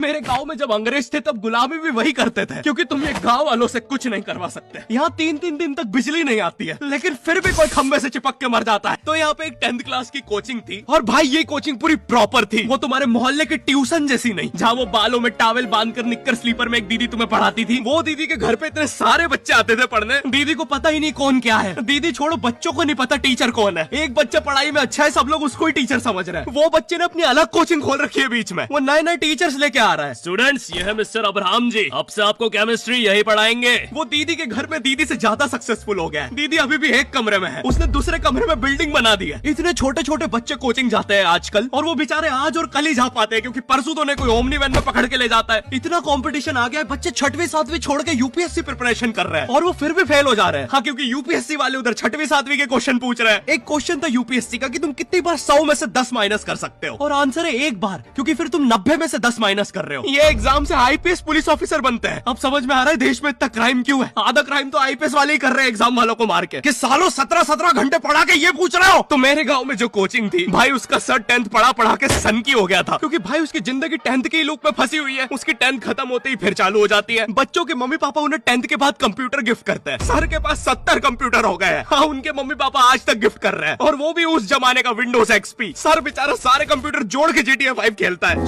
मेरे गांव में जब अंग्रेज थे तब गुलामी भी वही करते थे, क्योंकि तुम ये गांव वालों से कुछ नहीं करवा सकते। यहाँ 3-3 दिन तक बिजली नहीं आती है, लेकिन फिर भी कोई खंबे से चिपक के मर जाता है। तो यहाँ पे एक 10th क्लास की कोचिंग थी, और भाई ये कोचिंग पूरी प्रॉपर थी। वो तुम्हारे मोहल्ले के ट्यूशन जैसी नहीं, जहाँ वो बालों में टावल बांधकर निक्कर स्लीपर में एक दीदी तुम्हें पढ़ाती थी। वो दीदी के घर पे इतने सारे बच्चे आते थे पढ़ने, दीदी को पता ही नहीं कौन क्या है। दीदी छोड़ो, बच्चों को नहीं पता टीचर कौन है। एक बच्चा पढ़ाई में अच्छा है, सब लोग उसको ही टीचर समझ रहे हैं। वो बच्चे ने अपनी अलग कोचिंग खोल रखी है बीच में, वो नए नए टीचर्स लेके आ रहा है। स्टूडेंट्स, ये है मिस्टर अब्राहम जी, अब से आपको केमिस्ट्री यही पढ़ाएंगे। वो दीदी के घर में दीदी से ज्यादा सक्सेसफुल हो गया है। दीदी अभी भी एक कमरे में है, उसने दूसरे कमरे में बिल्डिंग बना दी है। इतने छोटे छोटे बच्चे कोचिंग जाते हैं आजकल, और वो बेचारे आज और कल ही जा पाते हैं, क्योंकि परसों तो कोई ओमनी वैन में पकड़ के ले जाता है। इतना कंपटीशन आ गया है, बच्चे 6वीं 7वीं छोड़ के यूपीएससी प्रिपरेशन कर रहे हैं, और वो फिर भी फेल हो जा रहे हैं। हाँ, क्योंकि यूपीएससी वाले उधर 6वीं 7वीं के क्वेश्चन पूछ रहे हैं। एक क्वेश्चन था यूपीएससी का कि तुम कितनी बार 100 में से 10 माइनस कर सकते हो, और आंसर है एक बार, क्योंकि फिर तुम 90 में से 10 माइनस कर रहे हो। ये एग्जाम से आईपीएस पुलिस ऑफिसर बनते हैं। अब समझ में आ रहा है देश में इतना क्राइम क्यों है। आधा क्राइम तो आईपीएस वाले ही कर रहे हैं एग्जाम वालों को मार के, कि सालों 17-17 घंटे पढ़ा के ये पूछ रहे हो। तो मेरे गांव में जो कोचिंग थी भाई, उसका सर 10th पढ़ा के सन की हो गया था, क्योंकि भाई उसकी जिंदगी 10th के लूप में फंसी हुई है। उसकी 10th खत्म होते ही फिर चालू हो जाती है। बच्चों के मम्मी पापा उन्हें 10th के बाद कंप्यूटर गिफ्ट करते हैं। सर के पास 70 कंप्यूटर हो गए हैं। हाँ, उनके मम्मी पापा आज तक गिफ्ट कर रहे हैं, और वो भी उस जमाने का विंडोज एक्सपी। सर बेचारा सारे कंप्यूटर जोड़ के GTA 5 खेलता है।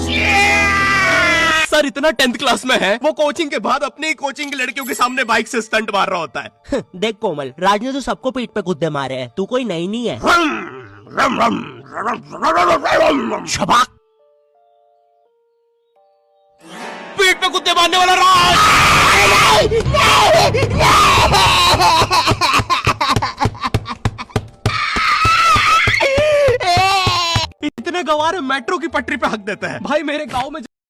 सर इतना 10th क्लास में है, वो कोचिंग के बाद अपनी ही कोचिंग की लड़कियों के सामने बाइक से स्टंट मार रहा होता है। देख कोमल, राज ने तो सबको पीठ पे कुत्ते मारे हैं, तू कोई नई नहीं है। शबाक, पीठ पे कुत्ते मारने वाला राज। इतने गवार मेट्रो की पटरी पे हक देते हैं। भाई मेरे गांव में